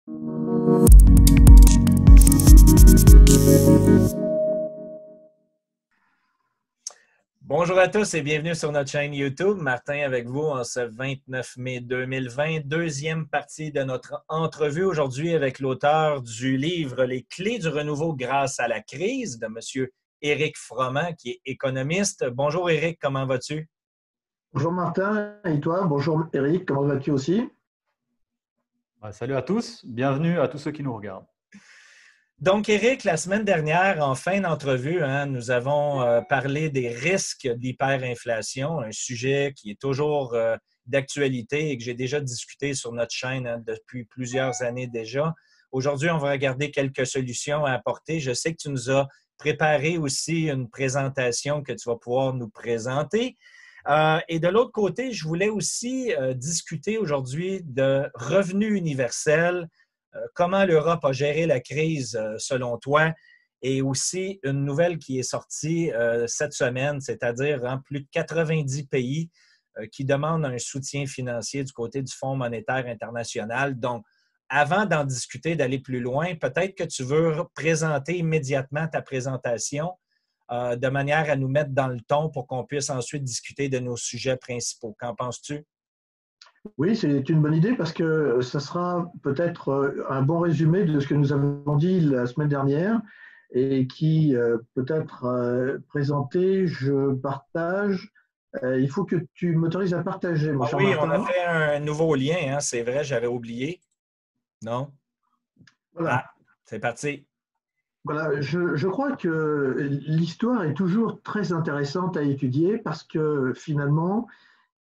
Bonjour à tous et bienvenue sur notre chaîne YouTube. Martin avec vous en ce 29 mai 2020, deuxième partie de notre entrevue aujourd'hui avec l'auteur du livre Les clés du renouveau grâce à la crise de M. Éric Froment, qui est économiste. Bonjour Éric, comment vas-tu? Bonjour Martin, et toi? Bonjour Eric, comment vas-tu aussi? Salut à tous, bienvenue à tous ceux qui nous regardent. Donc, Éric, la semaine dernière, en fin d'entrevue, nous avons parlé des risques d'hyperinflation, un sujet qui est toujours d'actualité et que j'ai déjà discuté sur notre chaîne depuis plusieurs années déjà. Aujourd'hui, on va regarder quelques solutions à apporter. Je sais que tu nous as préparé aussi une présentation que tu vas pouvoir nous présenter. Et de l'autre côté, je voulais aussi discuter aujourd'hui de revenu universel. Comment l'Europe a géré la crise selon toi? Et aussi une nouvelle qui est sortie cette semaine, c'est-à-dire plus de 90 pays qui demandent un soutien financier du côté du Fonds monétaire international. Donc, avant d'en discuter, d'aller plus loin, peut-être que tu veux présenter immédiatement ta présentation de manière à nous mettre dans le ton pour qu'on puisse ensuite discuter de nos sujets principaux. Qu'en penses-tu? Oui, c'est une bonne idée parce que ça sera peut-être un bon résumé de ce que nous avons dit la semaine dernière et qui peut être présenté, je partage. Il faut que tu m'autorises à partager, mon cher Oui, on a Martin. fait un nouveau lien, c'est vrai, j'avais oublié. Non? Voilà. C'est parti. Voilà, je crois que l'histoire est toujours très intéressante à étudier parce que finalement,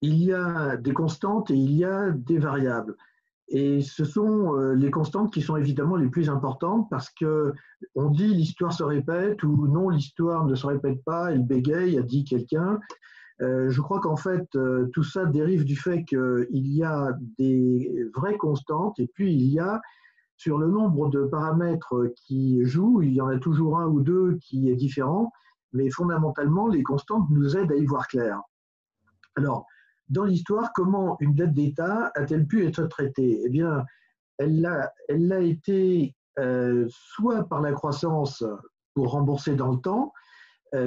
il y a des constantes et il y a des variables. Et ce sont les constantes qui sont évidemment les plus importantes parce que on dit l'histoire se répète ou non, l'histoire ne se répète pas, elle bégaye, a dit quelqu'un. Je crois qu'en fait, tout ça dérive du fait qu'il y a des vraies constantes et puis il y a sur le nombre de paramètres qui jouent, il y en a toujours un ou deux qui est différent, mais fondamentalement, les constantes nous aident à y voir clair. Alors, dans l'histoire, comment une dette d'État a-t-elle pu être traitée? Eh bien, elle l'a été soit par la croissance pour rembourser dans le temps,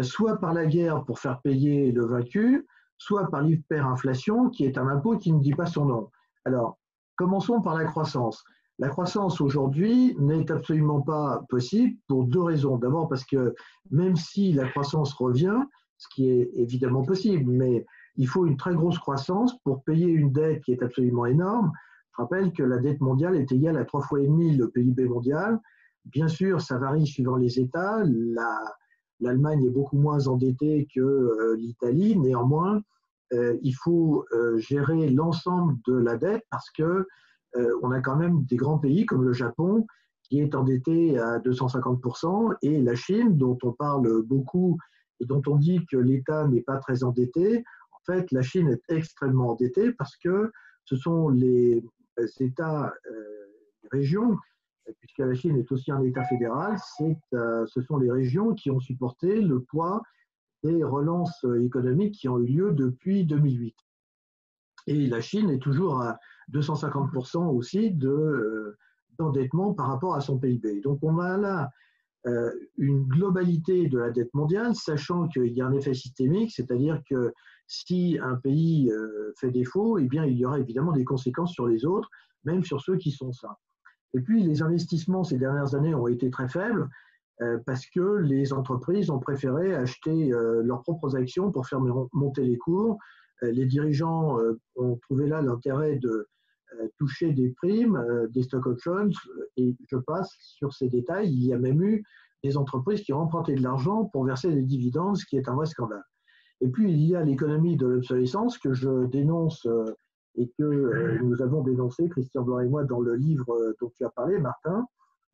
soit par la guerre pour faire payer le vaincu, soit par l'hyperinflation, qui est un impôt qui ne dit pas son nom. Alors, commençons par la croissance. La croissance aujourd'hui n'est absolument pas possible pour deux raisons. D'abord parce que même si la croissance revient, ce qui est évidemment possible, mais il faut une très grosse croissance pour payer une dette qui est absolument énorme. Je rappelle que la dette mondiale est égale à 3,5 fois le PIB mondial. Bien sûr, ça varie suivant les États. L'Allemagne est beaucoup moins endettée que l'Italie. Néanmoins, il faut gérer l'ensemble de la dette parce que on a quand même des grands pays comme le Japon qui est endetté à 250% et la Chine, dont on parle beaucoup et dont on dit que l'État n'est pas très endetté. En fait, la Chine est extrêmement endettée parce que ce sont les États, les régions, puisque la Chine est aussi un État fédéral, ce sont les régions qui ont supporté le poids des relances économiques qui ont eu lieu depuis 2008. Et la Chine est toujours à 250% aussi d'endettement par rapport à son PIB. Donc on a là une globalité de la dette mondiale, sachant qu'il y a un effet systémique, c'est-à-dire que si un pays fait défaut, eh bien, il y aura évidemment des conséquences sur les autres, même sur ceux qui sont sains. Et puis, les investissements ces dernières années ont été très faibles parce que les entreprises ont préféré acheter leurs propres actions pour faire monter les cours. Les dirigeants ont trouvé là l'intérêt de toucher des primes, des stock options, et je passe sur ces détails. Il y a même eu des entreprises qui ont emprunté de l'argent pour verser des dividendes, ce qui est un vrai scandale. Et puis, il y a l'économie de l'obsolescence que je dénonce et que nous avons dénoncé, Christian Blanc et moi, dans le livre dont tu as parlé, Martin,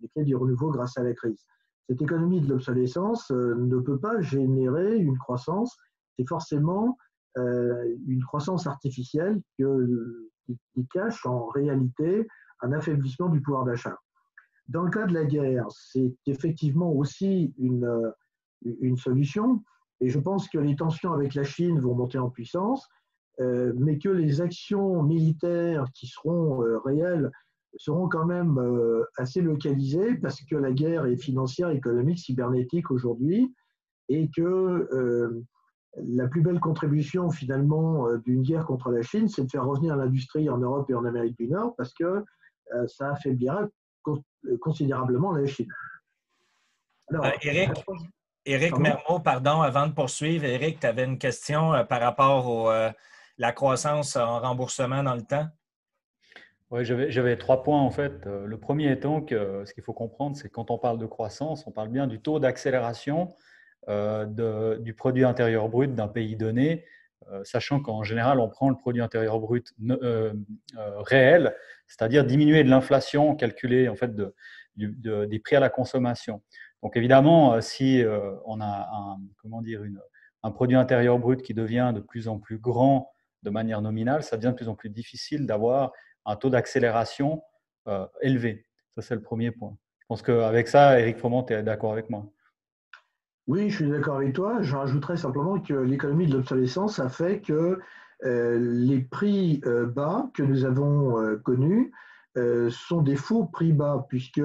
Les clés du renouveau grâce à la crise. Cette économie de l'obsolescence ne peut pas générer une croissance, c'est forcément une croissance artificielle qui cache en réalité un affaiblissement du pouvoir d'achat. Dans le cas de la guerre, c'est effectivement aussi une solution, et je pense que les tensions avec la Chine vont monter en puissance, mais que les actions militaires qui seront réelles seront quand même assez localisées parce que la guerre est financière, économique, cybernétique aujourd'hui et que la plus belle contribution finalement d'une guerre contre la Chine, c'est de faire revenir l'industrie en Europe et en Amérique du Nord parce que ça affaiblira considérablement la Chine. Alors, Éric Mermeau, pardon, avant de poursuivre, Éric, tu avais une question par rapport à la croissance en remboursement dans le temps? Oui, j'avais 3 points en fait. Le premier étant que ce qu'il faut comprendre, c'est que quand on parle de croissance, on parle bien du taux d'accélération du produit intérieur brut d'un pays donné, sachant qu'en général, on prend le produit intérieur brut réel, c'est-à-dire diminuer de l'inflation calculée en fait des prix à la consommation. Donc évidemment, si on a un produit intérieur brut qui devient de plus en plus grand de manière nominale, ça devient de plus en plus difficile d'avoir un taux d'accélération élevé. Ça, c'est le premier point. Je pense qu'avec ça, Éric Froment, tu es d'accord avec moi? Oui, je suis d'accord avec toi. Je rajouterais simplement que l'économie de l'obsolescence a fait que les prix bas que nous avons connus sont des faux prix bas, puisque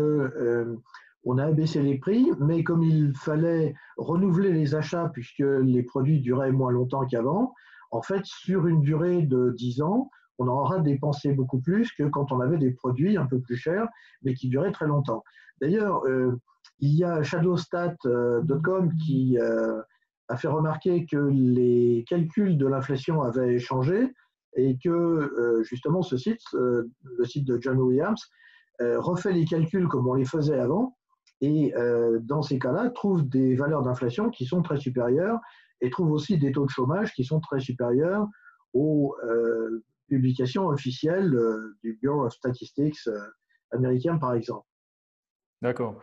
on a abaissé les prix, mais comme il fallait renouveler les achats, puisque les produits duraient moins longtemps qu'avant, en fait, sur une durée de 10 ans, on aura dépensé beaucoup plus que quand on avait des produits un peu plus chers, mais qui duraient très longtemps. D'ailleurs, il y a shadowstat.com qui a fait remarquer que les calculs de l'inflation avaient changé et que justement ce site, le site de John Williams, refait les calculs comme on les faisait avant et dans ces cas-là trouve des valeurs d'inflation qui sont très supérieures et trouve aussi des taux de chômage qui sont très supérieurs aux publications officielles du Bureau of Statistics américain par exemple. D'accord.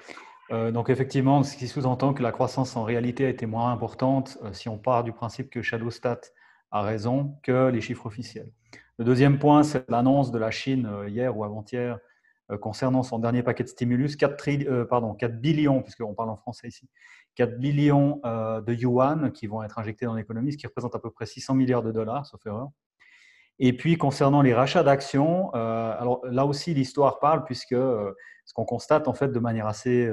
Donc effectivement, ce qui sous-entend que la croissance en réalité a été moins importante si on part du principe que Shadowstat a raison que les chiffres officiels. Le deuxième point, c'est l'annonce de la Chine hier ou avant-hier concernant son dernier paquet de stimulus, 4 billions, puisqu'on parle en français ici, 4 billions de yuan qui vont être injectés dans l'économie, ce qui représente à peu près 600 milliards de dollars, sauf erreur. Et puis, concernant les rachats d'actions, alors là aussi, l'histoire parle puisque ce qu'on constate en fait de manière assez,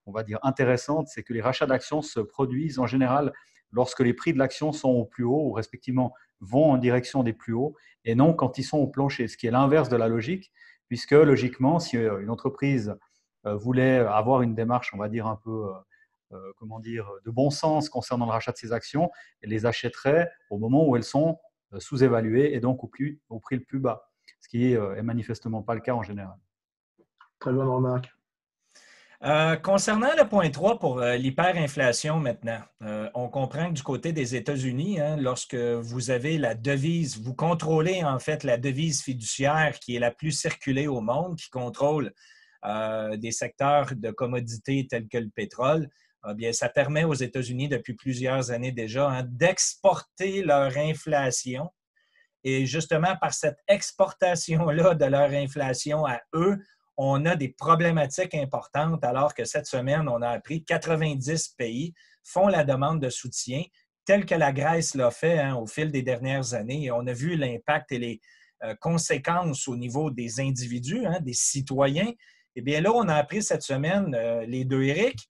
on va dire, intéressante, c'est que les rachats d'actions se produisent en général lorsque les prix de l'action sont au plus haut ou respectivement vont en direction des plus hauts et non quand ils sont au plancher, ce qui est l'inverse de la logique, puisque logiquement, si une entreprise voulait avoir une démarche, on va dire, un peu de bon sens concernant le rachat de ses actions, elle les achèterait au moment où elles sont sous-évaluées et donc au prix le plus bas, ce qui est manifestement pas le cas en général. Très bonne remarque. Concernant le point 3 pour l'hyperinflation maintenant, on comprend que du côté des États-Unis, lorsque vous avez la devise, vous contrôlez en fait la devise fiduciaire qui est la plus circulée au monde, qui contrôle des secteurs de commodités tels que le pétrole, bien, ça permet aux États-Unis depuis plusieurs années déjà d'exporter leur inflation. Et justement, par cette exportation-là de leur inflation à eux, on a des problématiques importantes alors que cette semaine, on a appris que 90 pays font la demande de soutien, tel que la Grèce l'a fait au fil des dernières années. Et on a vu l'impact et les conséquences au niveau des individus, des citoyens. Eh bien là, on a appris cette semaine, les deux Éric,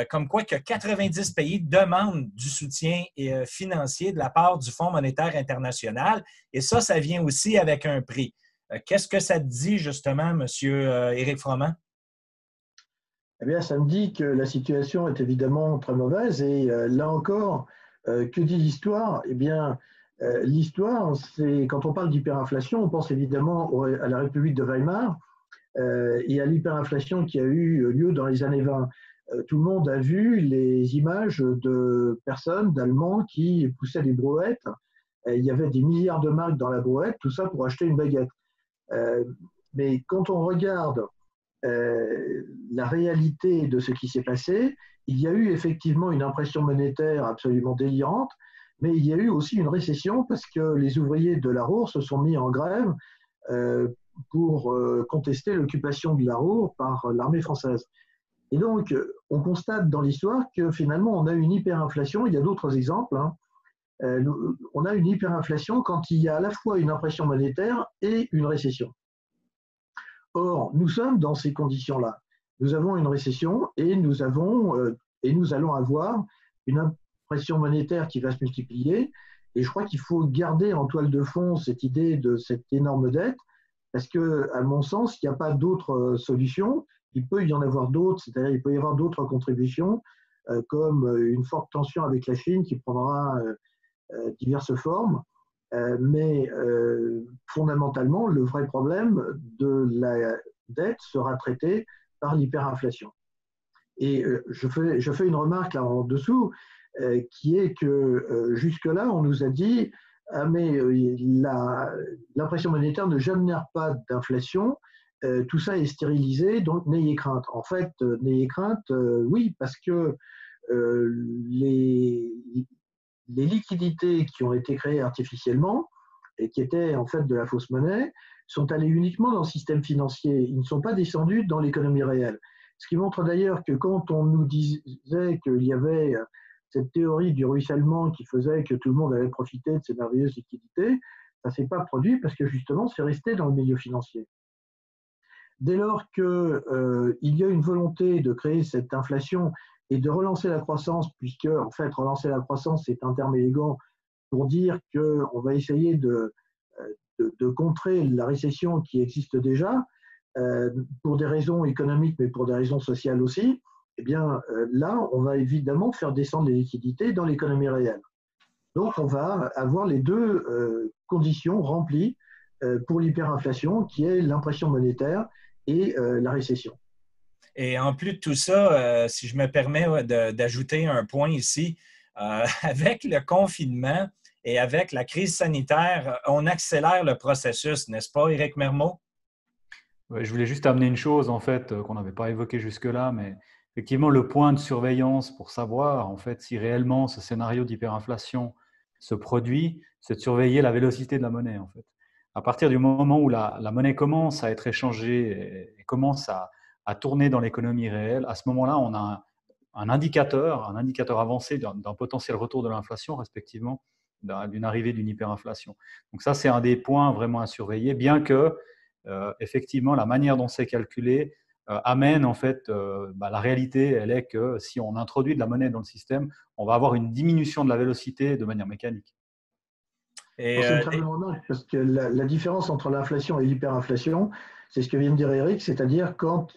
comme quoi que 90 pays demandent du soutien financier de la part du Fonds monétaire international. Et ça vient aussi avec un prix. Qu'est-ce que ça te dit justement, M. Éric Froment? Eh bien, ça me dit que la situation est évidemment très mauvaise et là encore, que dit l'histoire? Eh bien, l'histoire, c'est quand on parle d'hyperinflation, on pense évidemment à la République de Weimar et à l'hyperinflation qui a eu lieu dans les années 20. Tout le monde a vu les images de personnes, d'Allemands qui poussaient des brouettes. Il y avait des milliards de marques dans la brouette, tout ça pour acheter une baguette. Mais quand on regarde la réalité de ce qui s'est passé, il y a eu effectivement une impression monétaire absolument délirante, mais il y a eu aussi une récession parce que les ouvriers de la Ruhr se sont mis en grève pour contester l'occupation de la Ruhr par l'armée française. Et donc, on constate dans l'histoire que finalement, on a une hyperinflation. Il y a d'autres exemples. On a une hyperinflation quand il y a à la fois une impression monétaire et une récession. Or, nous sommes dans ces conditions-là. Nous avons une récession et nous allons avoir une impression monétaire qui va se multiplier. Et je crois qu'il faut garder en toile de fond cette idée de cette énorme dette, parce que, à mon sens, il n'y a pas d'autre solution. Il peut y en avoir d'autres, c'est-à-dire il peut y avoir d'autres contributions, comme une forte tension avec la Chine qui prendra diverses formes. Mais fondamentalement, le vrai problème de la dette sera traité par l'hyperinflation. Et je fais une remarque là en dessous, qui est que jusque-là, on nous a dit « Ah, mais l'impression monétaire ne génère pas d'inflation, tout ça est stérilisé, donc n'ayez crainte. » En fait, n'ayez crainte, oui, parce que les liquidités qui ont été créées artificiellement et qui étaient en fait de la fausse monnaie sont allées uniquement dans le système financier. Ils ne sont pas descendus dans l'économie réelle. Ce qui montre d'ailleurs que quand on nous disait qu'il y avait cette théorie du ruissellement qui faisait que tout le monde allait profiter de ces merveilleuses liquidités, ça ne s'est pas produit parce que justement c'est resté dans le milieu financier. Dès lors qu'il y a une volonté de créer cette inflation et de relancer la croissance, puisque en fait relancer la croissance c'est un terme élégant pour dire qu'on va essayer de contrer la récession qui existe déjà, pour des raisons économiques mais pour des raisons sociales aussi, eh bien là on va évidemment faire descendre les liquidités dans l'économie réelle. Donc on va avoir les deux conditions remplies pour l'hyperinflation qui est l'impression monétaire et la récession. Et en plus de tout ça, si je me permets d'ajouter un point ici, avec le confinement et avec la crise sanitaire, on accélère le processus, n'est-ce pas, Éric Mermeau? Ouais, je voulais juste amener une chose en fait qu'on n'avait pas évoquée jusque-là, mais effectivement le point de surveillance pour savoir en fait si réellement ce scénario d'hyperinflation se produit, c'est de surveiller la vélocité de la monnaie en fait. À partir du moment où la monnaie commence à être échangée et commence à tourner dans l'économie réelle, à ce moment-là, on a un indicateur avancé d'un potentiel retour de l'inflation, respectivement, d'une arrivée d'une hyperinflation. Donc ça, c'est un des points vraiment à surveiller, bien que, effectivement, la manière dont c'est calculé amène, en fait, la réalité, elle est que si on introduit de la monnaie dans le système, on va avoir une diminution de la vélocité de manière mécanique. C'est une très bonne remarque, parce que la différence entre l'inflation et l'hyperinflation, c'est ce que vient de dire Eric, c'est-à-dire quand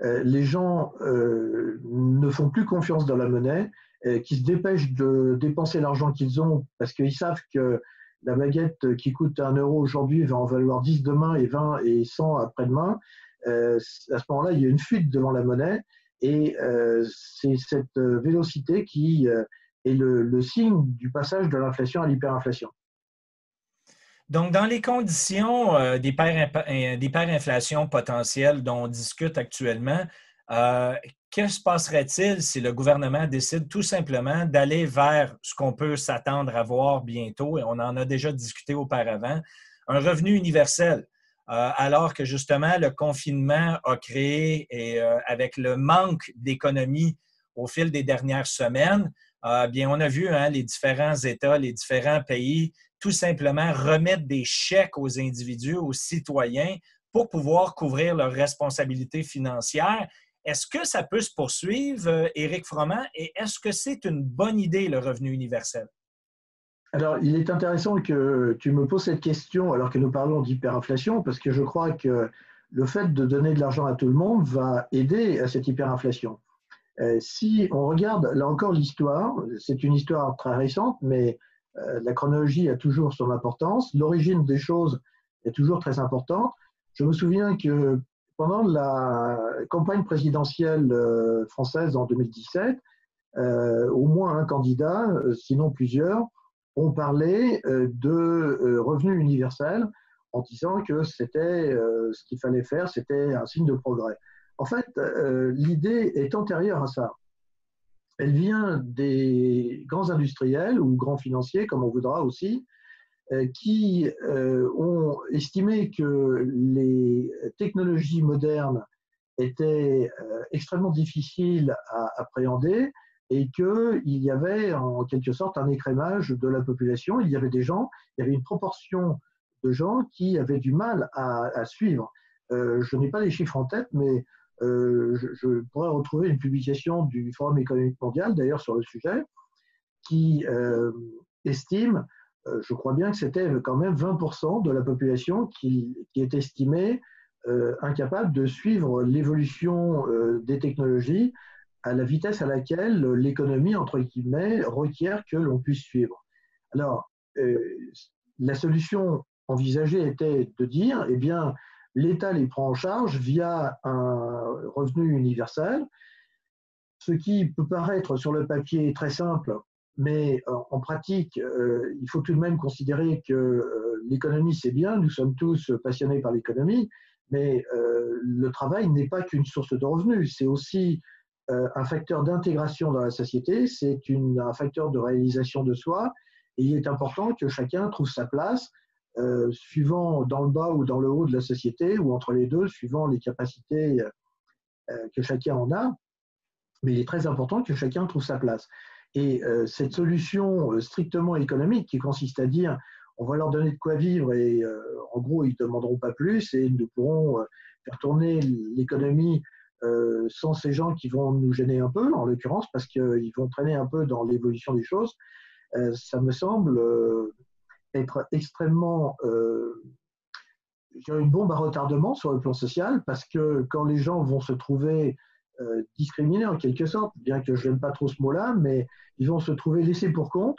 les gens ne font plus confiance dans la monnaie, qui se dépêchent de dépenser l'argent qu'ils ont parce qu'ils savent que la baguette qui coûte 1 euro aujourd'hui va en valoir 10 demain et 20 et 100 après-demain. À ce moment-là, il y a une fuite devant la monnaie et c'est cette vélocité qui est le signe du passage de l'inflation à l'hyperinflation. Donc, dans les conditions d'hyperinflation potentielle dont on discute actuellement, que se passerait-il si le gouvernement décide tout simplement d'aller vers ce qu'on peut s'attendre à voir bientôt, et on en a déjà discuté auparavant, un revenu universel, alors que justement le confinement a créé, et avec le manque d'économie au fil des dernières semaines, bien, on a vu les différents États, les différents pays tout simplement remettre des chèques aux individus, aux citoyens, pour pouvoir couvrir leurs responsabilités financières. Est-ce que ça peut se poursuivre, Éric Froment, et est-ce que c'est une bonne idée, le revenu universel? Alors, il est intéressant que tu me poses cette question alors que nous parlons d'hyperinflation, parce que je crois que le fait de donner de l'argent à tout le monde va aider à cette hyperinflation. Si on regarde, là encore, l'histoire, c'est une histoire très récente, mais la chronologie a toujours son importance. L'origine des choses est toujours très importante. Je me souviens que pendant la campagne présidentielle française en 2017, au moins un candidat, sinon plusieurs, ont parlé de revenu universel en disant que c'était ce qu'il fallait faire, c'était un signe de progrès. En fait, l'idée est antérieure à ça. Elle vient des grands industriels ou grands financiers, comme on voudra aussi, qui ont estimé que les technologies modernes étaient extrêmement difficiles à appréhender et qu'il y avait en quelque sorte un écrémage de la population. Il y avait une proportion de gens qui avaient du mal à suivre je n'ai pas les chiffres en tête, mais je pourrais retrouver une publication du Forum économique mondial, d'ailleurs, sur le sujet, qui estime, je crois bien que c'était quand même 20% de la population qui est estimée incapable de suivre l'évolution des technologies à la vitesse à laquelle l'économie, entre guillemets, requiert que l'on puisse suivre. Alors, la solution envisagée était de dire, eh bien, l'État les prend en charge via un revenu universel, ce qui peut paraître sur le papier très simple, mais en pratique, il faut tout de même considérer que l'économie, c'est bien, nous sommes tous passionnés par l'économie, mais le travail n'est pas qu'une source de revenus, c'est aussi un facteur d'intégration dans la société, c'est un facteur de réalisation de soi, et il est important que chacun trouve sa place, suivant dans le bas ou dans le haut de la société, ou entre les deux, suivant les capacités que chacun en a, mais il est très important que chacun trouve sa place. Et cette solution strictement économique qui consiste à dire on va leur donner de quoi vivre et en gros ils ne demanderont pas plus et nous pourrons faire tourner l'économie sans ces gens qui vont nous gêner un peu, en l'occurrence, parce qu'ils vont traîner un peu dans l'évolution des choses, ça me semble être extrêmement une bombe à retardement sur le plan social, parce que quand les gens vont se trouver discriminés en quelque sorte, bien que je n'aime pas trop ce mot-là, mais ils vont se trouver laissés pour compte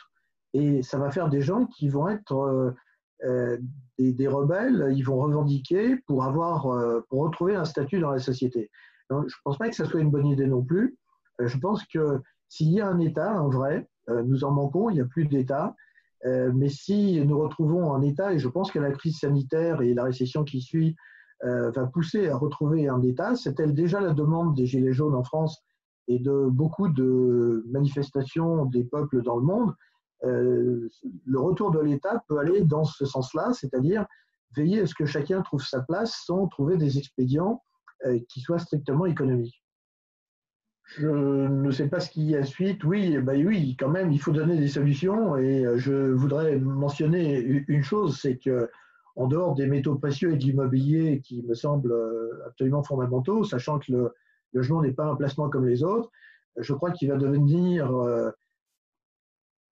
et ça va faire des gens qui vont être des rebelles, ils vont revendiquer pour retrouver un statut dans la société. Donc, je ne pense pas que ça soit une bonne idée non plus. Je pense que s'il y a un État, un vrai, nous en manquons, il n'y a plus d'État, mais si nous retrouvons un État, et je pense que la crise sanitaire et la récession qui suit va pousser à retrouver un État. C'était déjà la demande des Gilets jaunes en France et de beaucoup de manifestations des peuples dans le monde. Le retour de l'État peut aller dans ce sens-là, c'est-à-dire veiller à ce que chacun trouve sa place sans trouver des expédients qui soient strictement économiques. Je ne sais pas ce qu'il y a suite. Oui, oui, quand même, il faut donner des solutions. Et je voudrais mentionner une chose, c'est que en dehors des métaux précieux et de l'immobilier qui me semblent absolument fondamentaux, sachant que le logement n'est pas un placement comme les autres, je crois qu'il va devenir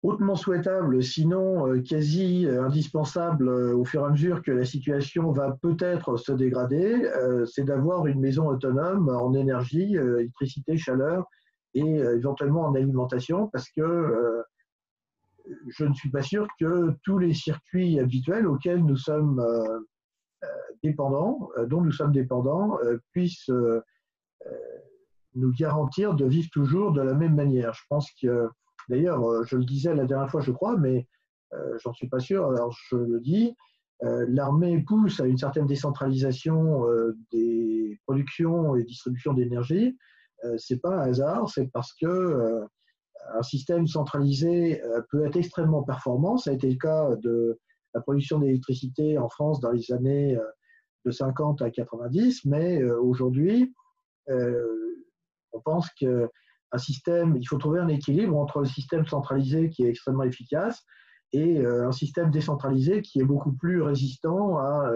hautement souhaitable, sinon quasi indispensable au fur et à mesure que la situation va peut-être se dégrader, c'est d'avoir une maison autonome en énergie, électricité, chaleur et éventuellement en alimentation, parce que je ne suis pas sûr que tous les circuits habituels auxquels nous sommes dépendants, dont nous sommes dépendants, puissent nous garantir de vivre toujours de la même manière. Je pense que, d'ailleurs, je le disais la dernière fois, je crois, mais j'en suis pas sûr, alors je le dis, l'armée pousse à une certaine décentralisation des productions et distributions d'énergie. C'est pas un hasard, c'est parce que un système centralisé peut être extrêmement performant. Ça a été le cas de la production d'électricité en France dans les années de 50 à 90, mais aujourd'hui, on pense qu'il faut trouver un équilibre entre le système centralisé qui est extrêmement efficace et un système décentralisé qui est beaucoup plus résistant à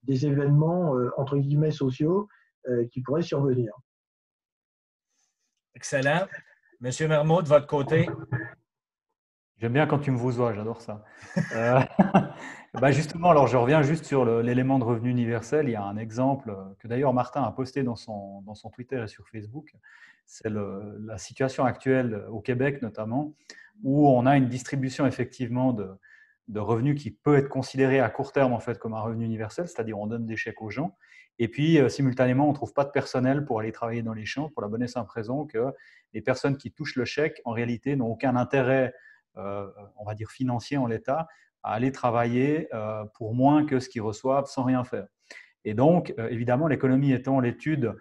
des événements, entre guillemets, sociaux qui pourraient survenir. Excellent. Monsieur Mermot, de votre côté? J'aime bien quand tu me vousoies, j'adore ça. Justement, alors je reviens juste sur l'élément de revenu universel. Il y a un exemple que d'ailleurs Martin a posté dans son Twitter et sur Facebook. C'est la situation actuelle au Québec notamment, où on a une distribution effectivement de revenus qui peut être considérée à court terme en fait comme un revenu universel, c'est-à-dire on donne des chèques aux gens. Et puis, simultanément, on ne trouve pas de personnel pour aller travailler dans les champs pour la bonne et simple raison que les personnes qui touchent le chèque, en réalité, n'ont aucun intérêt, on va dire financier en l'état, à aller travailler pour moins que ce qu'ils reçoivent sans rien faire. Et donc, évidemment, l'économie étant l'étude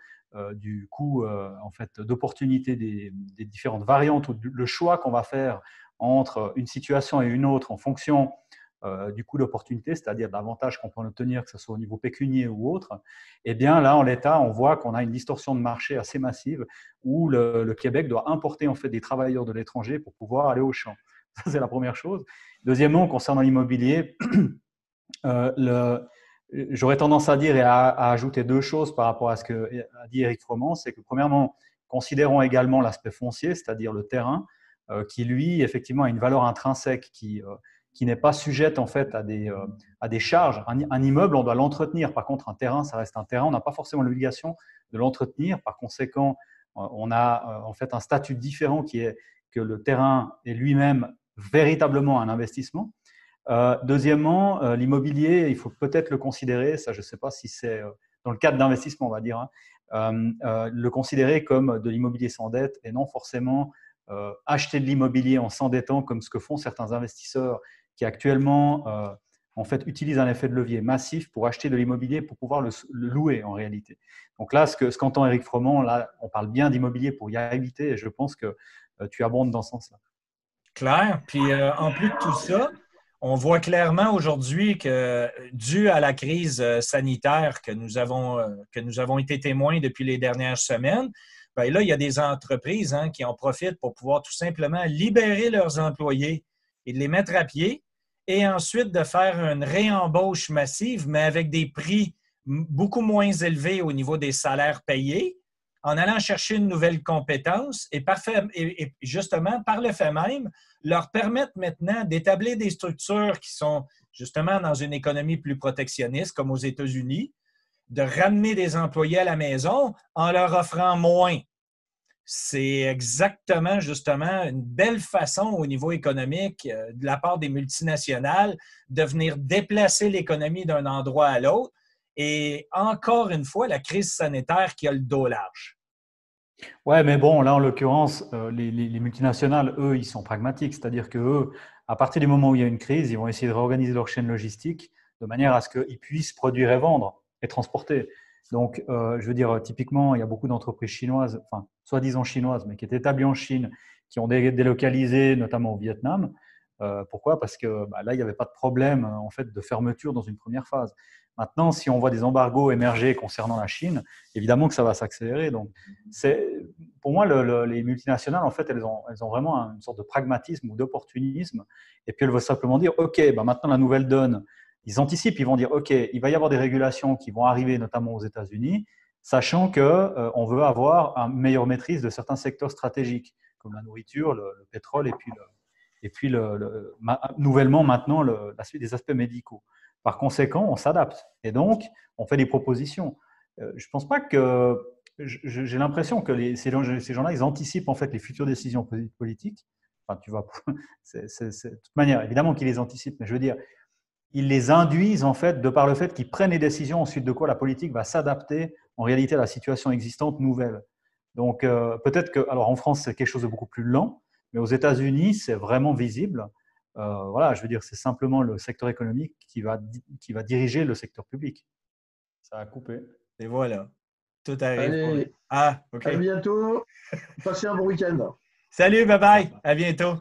du coût en fait, d'opportunité des différentes variantes ou le choix qu'on va faire entre une situation et une autre en fonction du coût d'opportunité, c'est-à-dire de l'avantage qu'on peut en obtenir, que ce soit au niveau pécunier ou autre, eh bien là, en l'état, on voit qu'on a une distorsion de marché assez massive où le Québec doit importer en fait des travailleurs de l'étranger pour pouvoir aller au champ. Ça, c'est la première chose. Deuxièmement, concernant l'immobilier, j'aurais tendance à dire et à ajouter deux choses par rapport à ce que a dit Éric Froment, c'est que premièrement, considérons également l'aspect foncier, c'est-à-dire le terrain, qui lui, effectivement, a une valeur intrinsèque qui n'est pas sujette en fait à des charges. Un immeuble, on doit l'entretenir. Par contre, un terrain, ça reste un terrain. On n'a pas forcément l'obligation de l'entretenir. Par conséquent, on a en fait un statut différent qui est que le terrain est lui-même véritablement un investissement. Deuxièmement, l'immobilier, il faut peut-être le considérer, ça je ne sais pas si c'est dans le cadre d'investissement, on va dire, le considérer comme de l'immobilier sans dette et non forcément acheter de l'immobilier en s'endettant comme ce que font certains investisseurs qui actuellement en fait utilisent un effet de levier massif pour acheter de l'immobilier pour pouvoir le louer en réalité. Donc là, ce qu'entend Éric Froment, là, on parle bien d'immobilier pour y habiter et je pense que tu abondes dans ce sens-là. Clair. Puis en plus de tout ça, on voit clairement aujourd'hui que, dû à la crise sanitaire que nous avons été témoins depuis les dernières semaines, bien là, il y a des entreprises qui en profitent pour pouvoir tout simplement libérer leurs employés et de les mettre à pied et ensuite de faire une réembauche massive, mais avec des prix beaucoup moins élevés au niveau des salaires payés, en allant chercher une nouvelle compétence et justement, par le fait même, leur permettre maintenant d'établir des structures qui sont justement dans une économie plus protectionniste, comme aux États-Unis, de ramener des employés à la maison en leur offrant moins. C'est exactement, justement, une belle façon au niveau économique de la part des multinationales de venir déplacer l'économie d'un endroit à l'autre. Et encore une fois, la crise sanitaire qui a le dos large. Ouais, mais bon, là, en l'occurrence, les multinationales, eux, ils sont pragmatiques. C'est-à-dire qu'eux, à partir du moment où il y a une crise, ils vont essayer de réorganiser leur chaîne logistique de manière à ce qu'ils puissent produire et vendre et transporter. Donc, je veux dire, typiquement, il y a beaucoup d'entreprises chinoises, enfin, soi-disant chinoises, mais qui étaient établies en Chine, qui ont délocalisé, notamment au Vietnam. Pourquoi? Parce que là, il n'y avait pas de problème en fait, de fermeture dans une première phase. Maintenant, si on voit des embargos émerger concernant la Chine, évidemment que ça va s'accélérer. Donc, pour moi, les multinationales, en fait, elles ont vraiment une sorte de pragmatisme ou d'opportunisme. Et puis, elles veulent simplement dire, OK, maintenant, la nouvelle donne, ils anticipent, ils vont dire, OK, il va y avoir des régulations qui vont arriver, notamment aux États-Unis, sachant qu'on veut avoir une meilleure maîtrise de certains secteurs stratégiques, comme la nourriture, le pétrole, et puis nouvellement, maintenant, la suite des aspects médicaux. Par conséquent, on s'adapte et donc on fait des propositions. Je ne pense pas que j'ai l'impression que ces gens-là, ils anticipent en fait les futures décisions politiques. Enfin, tu vois, de toute manière, évidemment qu'ils les anticipent, mais je veux dire, ils les induisent en fait de par le fait qu'ils prennent les décisions ensuite de quoi la politique va s'adapter en réalité à la situation existante nouvelle. Donc peut-être que, alors en France, c'est quelque chose de beaucoup plus lent, mais aux États-Unis, c'est vraiment visible. Voilà, je veux dire, c'est simplement le secteur économique qui va diriger le secteur public. Ça a coupé. Et voilà, tout arrive. Allez, Ah, OK. à bientôt. Passez un bon week-end. Salut, bye-bye. À bientôt.